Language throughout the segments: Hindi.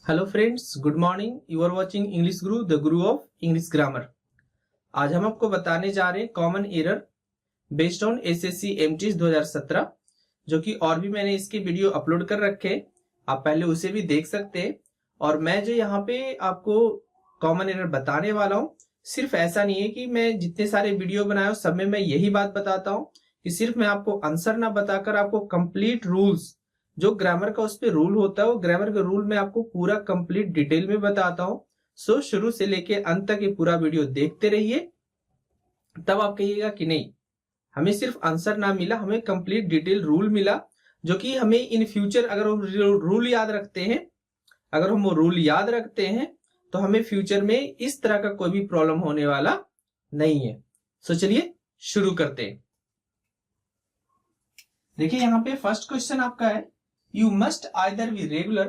Hello friends, good morning. You are watching English guru, the guru of English grammar. आज हम आपको बताने जा रहे हैं common error based on SSC MTS 2017, जो कि और भी मैंने इसके वीडियो अपलोड कर रखे हैं, आप पहले उसे भी देख सकते हैं। और मैं जो यहाँ पे आपको कॉमन एरर बताने वाला हूँ, सिर्फ ऐसा नहीं है कि मैं जितने सारे वीडियो बनाए हूँ सब में मैं यही बात बताता हूँ कि सिर्फ मैं आपको आंसर ना बताकर आपको कंप्लीट रूल्स, जो ग्रामर का उस पर रूल होता है, वो ग्रामर का रूल मैं आपको पूरा कंप्लीट डिटेल में बताता हूँ। सो शुरू से लेके अंत तक ये पूरा वीडियो देखते रहिए, तब आप कहिएगा कि नहीं, हमें सिर्फ आंसर ना मिला, हमें कंप्लीट डिटेल रूल मिला, जो कि हमें इन फ्यूचर अगर हम रूल याद रखते हैं, अगर हम वो रूल याद रखते हैं तो हमें फ्यूचर में इस तरह का कोई भी प्रॉब्लम होने वाला नहीं है। सो चलिए शुरू करते हैं। देखिए यहाँ पे फर्स्ट क्वेश्चन आपका है, You must either be regular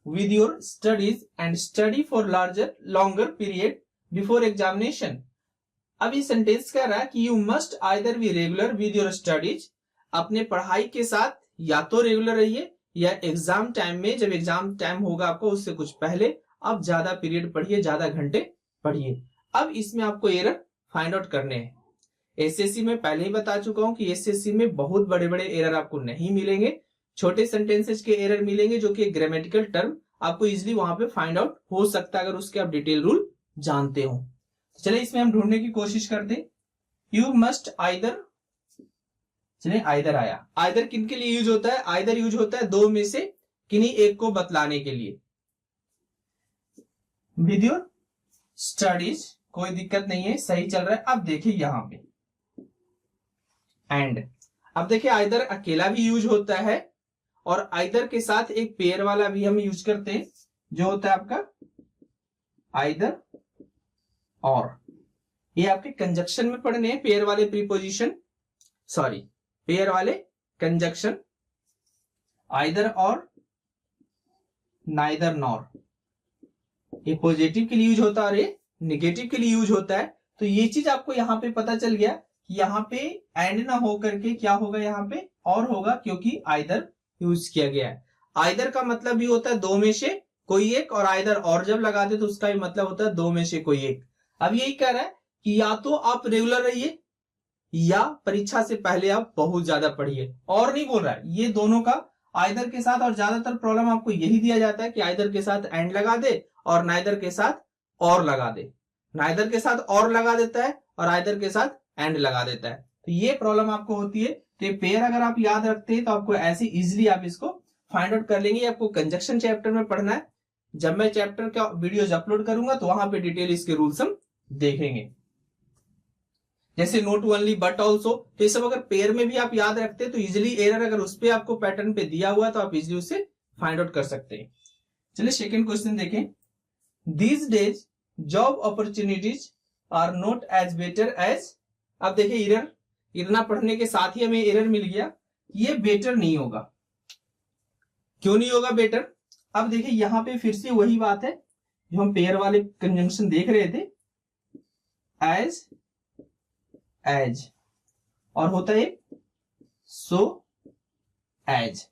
with your studies and study for longer period before examination. अब ये सेंटेंस कह रहा है कि you must either be regular with your studies, अपने पढ़ाई के साथ या तो रेगुलर रहिए या एग्जाम टाइम में, जब एग्जाम टाइम होगा आपको उससे कुछ पहले आप ज्यादा पीरियड पढ़िए, ज्यादा घंटे पढ़िए। अब इसमें आपको एरर फाइंड आउट करने हैं। एसएससी में पहले ही बता चुका हूं कि एसएससी में बहुत बड़े बड़े एरर आपको नहीं मिलेंगे, छोटे सेंटेंसेस के एरर मिलेंगे, जो कि ग्रामेटिकल टर्म आपको इजीली वहां पे फाइंड आउट हो सकता है अगर उसके आप डिटेल रूल जानते हो। तो चलिए इसमें हम ढूंढने की कोशिश करते हैं। यू मस्ट आइदर, चलिए आइदर आया। आइदर किन के लिए यूज होता है? आइदर यूज होता है दो में से किन्हीं एक को बतलाने के लिए। विद योर स्टडीज, कोई दिक्कत नहीं है, सही चल रहा है। अब देखिए यहां पे एंड, अब देखिए आइदर अकेला भी यूज होता है और आइदर के साथ एक पेयर वाला भी हम यूज करते हैं, जो होता है आपका आइदर और। ये आपके कंजक्शन में पढ़ने हैं, पेयर वाले प्रीपोजिशन, सॉरी पेयर वाले कंजक्शन, आइदर और, नाइदर नॉर। ये पॉजिटिव के लिए यूज होता है और ये निगेटिव के लिए यूज होता है। तो ये चीज आपको यहाँ पे पता चल गया कि यहाँ पे एंड ना हो करके क्या होगा, यहाँ पे और होगा, क्योंकि आइदर यूज किया गया है। आइदर का मतलब भी होता है दो में से कोई एक, और आइदर और जब लगा दे तो उसका भी मतलब होता है दो में से कोई एक। अब यही कह रहा है कि या तो आप रेगुलर रहिए या परीक्षा से पहले आप बहुत ज्यादा पढ़िए, और नहीं बोल रहा है। ये दोनों का आइदर के साथ, और ज्यादातर प्रॉब्लम आपको यही दिया जाता है कि आइदर के साथ एंड लगा दे और नाइदर के साथ और लगा दे। नाइदर के साथ और लगा देता है और आइदर के साथ एंड लगा देता है, तो ये प्रॉब्लम आपको होती है। तो पेयर अगर आप याद रखते हैं तो आपको ऐसे इजीली आप इसको फाइंड आउट कर लेंगे। आपको कंजक्शन चैप्टर में पढ़ना है, जब मैं चैप्टर का वीडियोस अपलोड करूंगा तो वहां पे डिटेल इसके रूल्स हम देखेंगे, जैसे नोट ओनली बट ऑल्सो। तो ये सब अगर पेयर में भी आप याद रखते हैं तो इजिली एरर अगर उस पर आपको पैटर्न पे दिया हुआ है तो आप इजिली उसे फाइंड आउट कर सकते हैं। चलिए सेकेंड क्वेश्चन देखें। These days job opportunities are not as better as. अब देखिए एरर, इतना पढ़ने के साथ ही हमें एरर मिल गया, ये बेटर नहीं होगा। क्यों नहीं होगा बेटर? अब देखिए यहां पे फिर से वही बात है जो हम पेयर वाले कंजंक्शन देख रहे थे, एज, एज, और होता है सो, एज।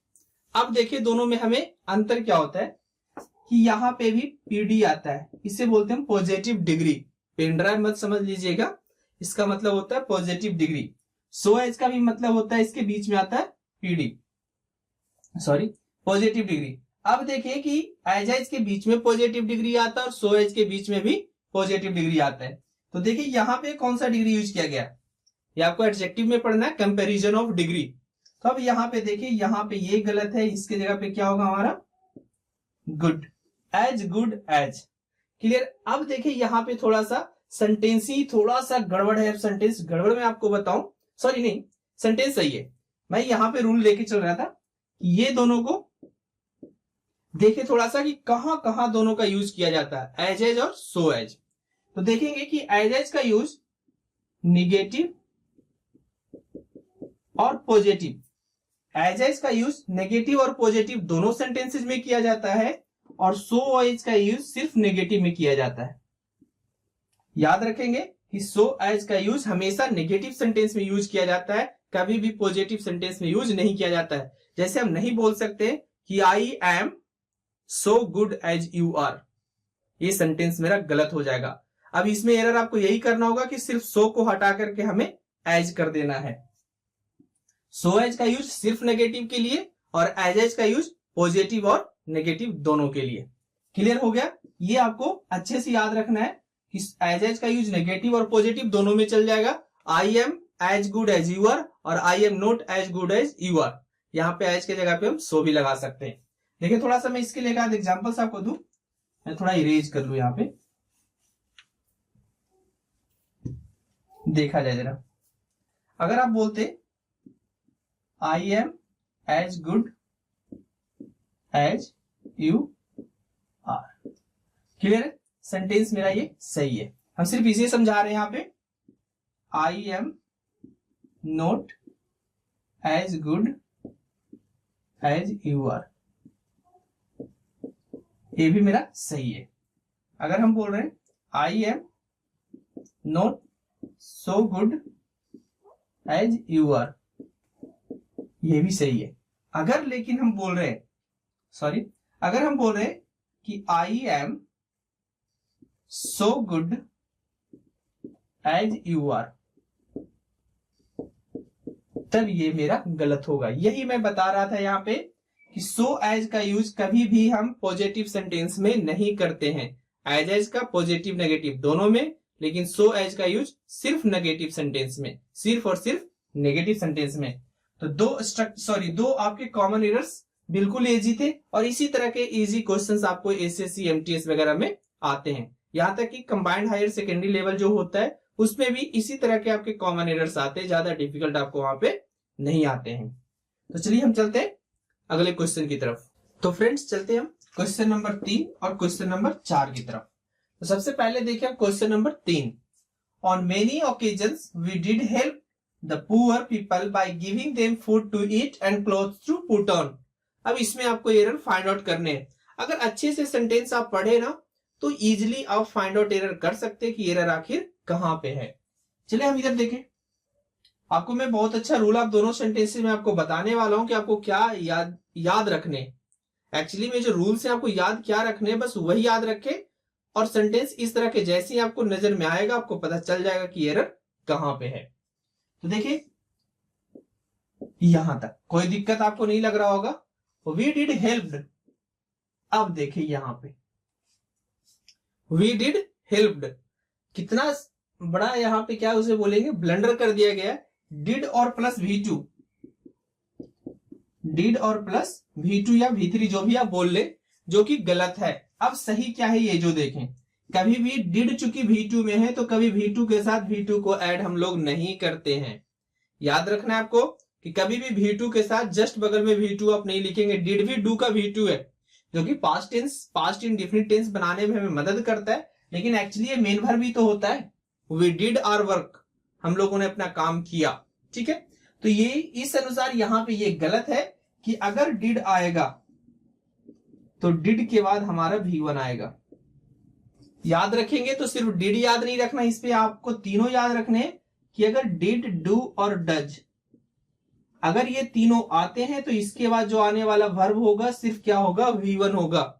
अब देखिए दोनों में हमें अंतर क्या होता है कि यहां पे भी पीडी आता है, इसे बोलते हैं पॉजिटिव डिग्री। पेन ड्राइव मत समझ लीजिएगा, इसका मतलब होता है पॉजिटिव डिग्री। सो एज का भी मतलब होता है, इसके बीच में आता है पीडी, सॉरी पॉजिटिव डिग्री। अब देखिए कि एज एज के बीच में पॉजिटिव डिग्री आता है और सो एज के बीच में भी पॉजिटिव डिग्री आता है। तो देखिए यहाँ पे कौन सा डिग्री यूज किया गया, ये आपको एडजेक्टिव में पढ़ना है, कंपैरिजन ऑफ डिग्री। तो अब यहाँ पे देखिए, यहाँ पे ये गलत है, इसके जगह पे क्या होगा हमारा good, as good as. Clear? अब देखिए यहाँ पे थोड़ा सा सेंटेंस ही थोड़ा सा गड़बड़ है। सेंटेंस गड़बड़ में आपको बताऊं, सॉरी नहीं, सेंटेंस सही है। मैं यहाँ पे रूल लेके चल रहा था कि ये दोनों को देखिए थोड़ा सा कि कहां कहां दोनों का यूज किया जाता है, एज एज और सो एज। तो देखेंगे कि एज एज का यूज निगेटिव और पॉजिटिव, एज एज का यूज नेगेटिव और पॉजिटिव दोनों सेंटेंसेस में किया जाता है, और सो एज का यूज सिर्फ नेगेटिव में किया जाता है। याद रखेंगे कि सो एज का यूज हमेशा नेगेटिव सेंटेंस में यूज किया जाता है, कभी भी पॉजिटिव सेंटेंस में यूज नहीं किया जाता है। जैसे हम नहीं बोल सकते कि I am so good as you are, ये सेंटेंस मेरा गलत हो जाएगा। अब इसमें एरर आपको यही करना होगा कि सिर्फ सो को हटा करके हमें एज कर देना है। सो एज का यूज सिर्फ नेगेटिव के लिए और एज का यूज पॉजिटिव और नेगेटिव दोनों के लिए। क्लियर हो गया? ये आपको अच्छे से याद रखना है कि एज का यूज नेगेटिव और पॉजिटिव दोनों में चल जाएगा। I am as good as you are और I am not as good as you are, यहाँ पे एज के जगह पे हम सो भी लगा सकते हैं। देखिए थोड़ा सा मैं इसके लिए एग्जाम्पल्स आपको दूं, मैं थोड़ा इरेज कर लू यहाँ पे, देखा जाए जरा। अगर आप बोलते I am as good as you are, clear है? सेंटेंस मेरा ये सही है। हम सिर्फ इसे समझा रहे हैं यहाँ पे, I am not as good as you are, ये भी मेरा सही है। अगर हम बोल रहे हैं I am not so good as you are, ये भी सही है। अगर लेकिन हम बोल रहे हैं अगर हम बोल रहे हैं कि I am so good as you are, तब ये मेरा गलत होगा। यही मैं बता रहा था यहाँ पे कि सो एज का यूज कभी भी हम पॉजिटिव सेंटेंस में नहीं करते हैं। एज का पॉजिटिव नेगेटिव दोनों में, लेकिन सो एज का यूज सिर्फ नेगेटिव सेंटेंस में, सिर्फ और सिर्फ नेगेटिव सेंटेंस में। तो दो आपके कॉमन एरर्स बिल्कुल इजी थे और इसी तरह के इजी क्वेश्चंस आपको एसएससी एमटीएस वगैरह में आते हैं। यहाँ तक कि कंबाइंड हायर सेकेंडरी लेवल जो होता है उसमें भी इसी तरह के आपके कॉमन एरर्स आते हैं, ज्यादा डिफिकल्ट आपको वहां पे नहीं आते हैं। तो चलिए हम चलते हैं अगले क्वेश्चन की तरफ। तो फ्रेंड्स चलते हैं हम क्वेश्चन नंबर 3 और क्वेश्चन नंबर 4 की तरफ। तो सबसे पहले देखिए हम question number 3। On many occasions we did help the poor people by giving them food to eat and clothes to put on. अब इसमें आपको एरर फाइंड आउट करने हैं। अगर अच्छे से सेंटेंस आप पढ़े ना तो इजिली आप फाइंड आउट एरर कर सकते हैं कि एरर आखिर कहां पे है। चलिए हम इधर देखें। आपको मैं बहुत अच्छा रूल आप दोनों सेंटेंसेस में आपको बताने वाला हूं कि आपको क्या याद रखने। एक्चुअली में जो रूल्स है आपको याद क्या रखने, बस वही याद रखें और सेंटेंस इस तरह के जैसे ही आपको नजर में आएगा आपको पता चल जाएगा कि एरर कहां पे है। तो देखिए यहां तक कोई दिक्कत आपको नहीं लग रहा होगा। वी डिड हेल्प्ड, अब देखिए यहां पे वी डिड हेल्प्ड, कितना बड़ा यहां पे क्या उसे बोलेंगे ब्लंडर कर दिया गया। डिड और प्लस V2, डिड और प्लस V2 या V3 जो भी आप बोल ले, जो कि गलत है। अब सही क्या है ये जो देखें, कभी भी डिड चूंकि V2 में है तो कभी V2 के साथ V2 को ऐड हम लोग नहीं करते हैं। याद रखना है आपको कि कभी भी V2 के साथ जस्ट बगल में V2 आप नहीं लिखेंगे। डिड भी डू का V2 है जो कि पास्ट इंडेफिनिट टेंस बनाने में हमें मदद करता है, लेकिन एक्चुअली ये मेन वर्ब भी तो होता है। वी डिड आवर वर्क, हम लोगों ने अपना काम किया। ठीक है, तो ये इस अनुसार यहां पे ये गलत है कि अगर डिड आएगा तो डिड के बाद हमारा V1 आएगा। याद रखेंगे तो सिर्फ डिड याद नहीं रखना, इस पे आपको तीनों याद रखने कि अगर डिड, डू और डज, अगर ये तीनों आते हैं तो इसके बाद जो आने वाला वर्ब होगा सिर्फ क्या होगा, V1 होगा।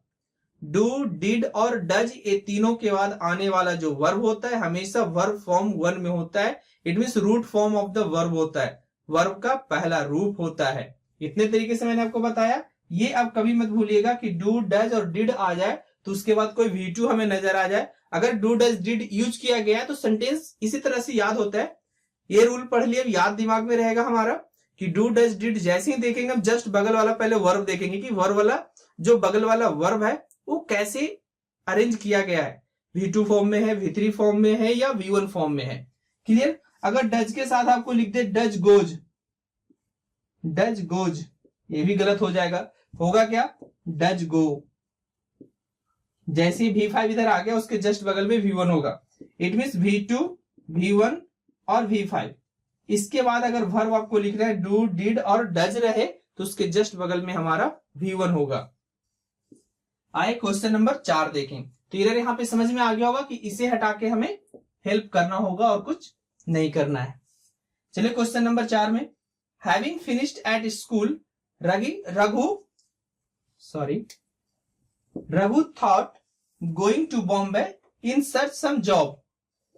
डू, डिड और डज, ये तीनों के बाद आने वाला जो वर्ब होता है हमेशा वर्ब फॉर्म 1 में होता है। It means root form of the verb होता है, वर्ब का पहला रूप होता है। इतने तरीके से मैंने आपको बताया। ये आप कभी मत भूलिएगा कि डू, डज और डिड आ जाए तो उसके बाद कोई V2 हमें नजर आ जाए। अगर डू, डज, डिड यूज किया गया है तो सेंटेंस इसी तरह से याद होता है। ये रूल पढ़ लिए, याद दिमाग में रहेगा हमारा कि डू, डज, डिड जैसे ही देखेंगे हम जस्ट बगल वाला पहले वर्ब देखेंगे कि वर्ब वाला जो बगल वाला वर्ब है वो कैसे अरेंज किया गया है, V2 फॉर्म में है, V3 फॉर्म में है या V1 फॉर्म में है। क्लियर? अगर डज के साथ आपको लिख दे डज गोज, डज गोज, ये भी गलत हो जाएगा। होगा क्या, डज गो। जैसे ही V5 इधर आ गया उसके जस्ट बगल में V1 होगा। इट मींस V2, V1 और V5। इसके बाद अगर वर्ब आपको लिखना है डू, डिड और डज रहे तो उसके जस्ट बगल में हमारा V1 होगा। आए क्वेश्चन नंबर 4 देखें। तो एरर यहाँ पे समझ में आ गया होगा कि इसे हटा के हमें हेल्प करना होगा और कुछ नहीं करना है। चलिए क्वेश्चन नंबर 4 में, having finished at school Raghu Raghu thought going to Bombay in search some job.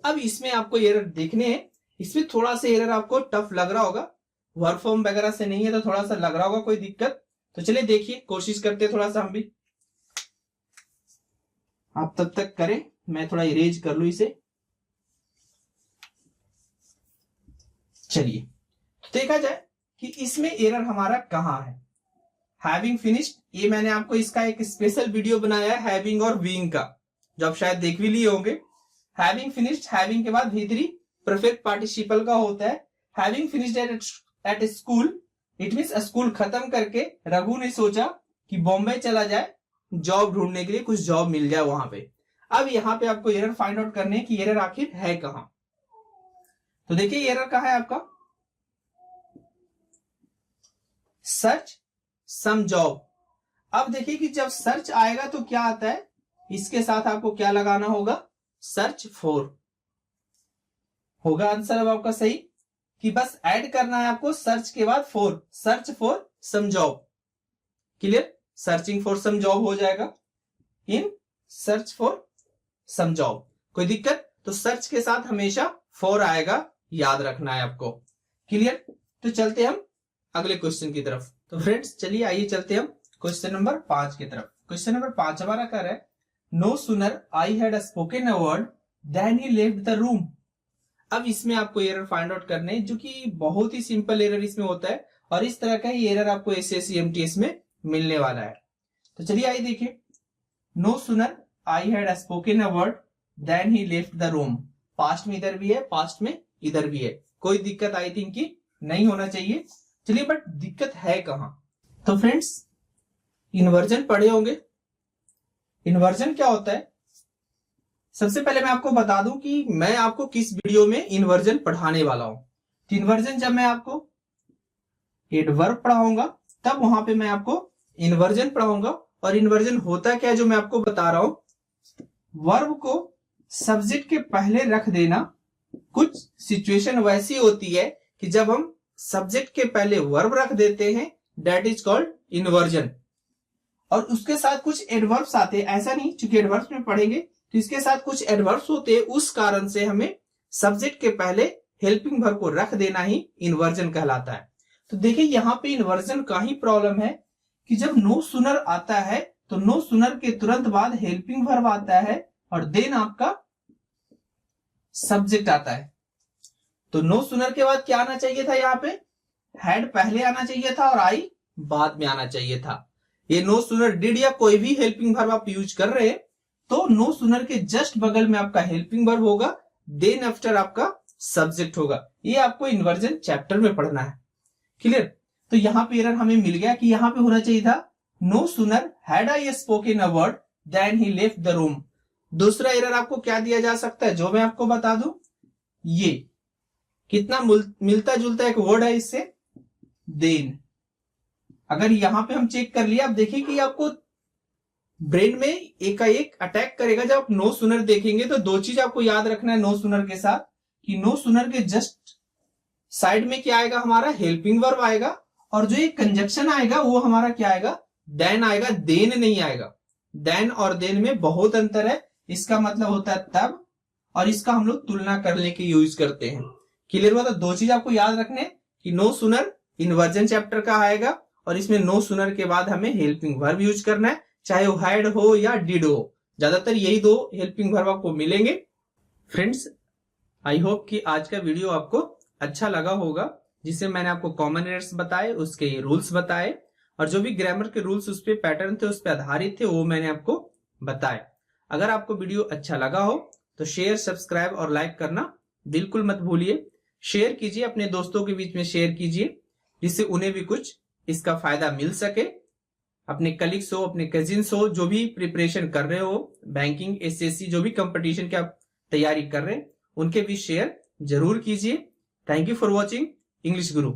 अब इसमें आपको एरर देखने हैं, इसमें थोड़ा सा एरर आपको टफ लग रहा होगा, वर्क फॉर्म वगैरह से नहीं है तो थोड़ा सा लग रहा होगा कोई दिक्कत। तो चलिए देखिए, कोशिश करते हैं थोड़ा सा हम भी। आप तब तक करें, मैं थोड़ा इरेज कर लूं इसे। चलिए तो देखा जाए कि इसमें एरर हमारा कहां है। हैविंग फिनिश्ड, ये मैंने आपको इसका एक स्पेशल वीडियो बनाया है हैविंग और बीइंग का, जो आप शायद देख भी लिए होंगे। हैविंग फिनिश्ड, हैविंग के बाद भीतरी परफेक्ट पार्टिसिपल का होता है। Having finished at school, it means school खत्म करके रघु ने सोचा कि बॉम्बे चला जाए जॉब ढूंढने के लिए, कुछ जॉब मिल जाए वहां पे। अब यहाँ पे आपको एरर फाइंड आउट करने की एरर आखिर है कहां। तो देखिए एरर कहां है आपका, सर्च सम जॉब। अब देखिए कि जब सर्च आएगा तो क्या आता है, इसके साथ आपको क्या लगाना होगा, सर्च फॉर होगा आंसर अब आपका सही, कि बस ऐड करना है आपको सर्च के बाद for, search for some job. Clear, searching for some job हो जाएगा, in search for some job. कोई दिक्कत, तो सर्च के साथ हमेशा फॉर आएगा, याद रखना है आपको। क्लियर, तो चलते हम अगले क्वेश्चन की तरफ। तो फ्रेंड्स चलिए आइए चलते हम क्वेश्चन नंबर 5 की तरफ। क्वेश्चन नंबर 5 हमारा क्या है, no sooner I had spoken a word then he left the room. अब इसमें आपको एरर फाइंड आउट करने, जो कि बहुत ही सिंपल एरर इसमें होता है, और इस तरह का ही एरर आपको SSC/MTS में मिलने वाला है। तो चलिए आइए देखिए, no sooner I had spoken a word then he left the room. Past में इधर भी है, पास्ट में इधर भी है, कोई दिक्कत आई थिंक की नहीं होना चाहिए। चलिए बट दिक्कत है कहां। तो फ्रेंड्स इन्वर्जन पढ़े होंगे, इन्वर्जन क्या होता है। सबसे पहले मैं आपको बता दूं कि मैं आपको किस वीडियो में इन्वर्जन पढ़ाने वाला हूं। तो इन्वर्जन जब मैं आपको एडवर्ब पढ़ाऊंगा तब वहां पे मैं आपको इन्वर्जन पढ़ाऊंगा। और इन्वर्जन होता क्या है जो मैं आपको बता रहा हूं, वर्ब को सब्जेक्ट के पहले रख देना। कुछ सिचुएशन वैसी होती है कि जब हम सब्जेक्ट के पहले वर्ब रख देते हैं, दैट इज कॉल्ड इन्वर्जन। और उसके साथ कुछ एडवर्ब्स आते हैं, ऐसा नहीं, चूंकि एडवर्ब्स में पढ़ेंगे तो इसके साथ कुछ एडवर्ब्स होते हैं, उस कारण से हमें सब्जेक्ट के पहले हेल्पिंग वर्ब को रख देना ही इन्वर्जन कहलाता है। तो देखिए यहाँ पे इन्वर्जन का ही प्रॉब्लम है कि जब नो सुनर आता है तो नो सुनर के तुरंत बाद हेल्पिंग वर्ब आता है और देन आपका सब्जेक्ट आता है। तो नो सुनर के बाद क्या आना चाहिए था, यहाँ पे हैड पहले आना चाहिए था और आई बाद में आना चाहिए था। ये नो सुनर डिड या कोई भी हेल्पिंग वर्ब आप यूज कर रहे हैं तो नो सुनर के जस्ट बगल में आपका हेल्पिंग वर्ब होगा, देन आफ्टर आपका सब्जेक्ट होगा। ये आपको इन्वर्जन चैप्टर में पढ़ना है। क्लियर, तो यहाँ पे एरर हमें मिल गया कि यहाँ पे होना चाहिए था no sooner had I spoken a word then he left the room. दूसरा एरर आपको क्या दिया जा सकता है, जो मैं आपको बता दूं, ये कितना मिलता जुलता एक वर्ड है इससे, देन। अगर यहां पे हम चेक कर लिया, आप देखिए कि आपको ब्रेन में एक अटैक करेगा। जब आप नो सुनर देखेंगे तो दो चीज आपको याद रखना है नो सुनर के साथ, कि नो सुनर के जस्ट साइड में क्या आएगा, हमारा हेल्पिंग वर्ब आएगा, और जो एक कंजक्शन आएगा वो हमारा क्या आएगा, देन आएगा, देन नहीं आएगा। देन और देन में बहुत अंतर है, इसका मतलब होता है तब, और इसका हम लोग तुलना करने के यूज करते हैं। क्लियर हुआ। तो दो चीज आपको याद रखने कि नो सुनर इन्वर्जन चैप्टर का आएगा और इसमें नो सुनर के बाद हमें हेल्पिंग वर्ब यूज करना है, चाहे वो हैड हो या डिड हो, ज्यादातर यही दो हेल्पिंग वर्ब आपको मिलेंगे। फ्रेंड्स आई होप कि आज का वीडियो आपको अच्छा लगा होगा, जिससे मैंने आपको कॉमन एरर्स बताए, उसके रूल्स बताए, और जो भी ग्रामर के रूल्स उस पे पैटर्न थे, उस पे आधारित थे, वो मैंने आपको बताए। अगर आपको वीडियो अच्छा लगा हो तो शेयर, सब्सक्राइब और लाइक करना बिल्कुल मत भूलिए। शेयर कीजिए, अपने दोस्तों के बीच में शेयर कीजिए, जिससे उन्हें भी कुछ इसका फायदा मिल सके। अपने कलीग्स हो, अपने कजिन्स हो, जो भी प्रिपरेशन कर रहे हो, बैंकिंग, SSC, जो भी कंपटीशन की आप तैयारी कर रहे हैं, उनके भी शेयर जरूर कीजिए। Thank you for watching English Guru.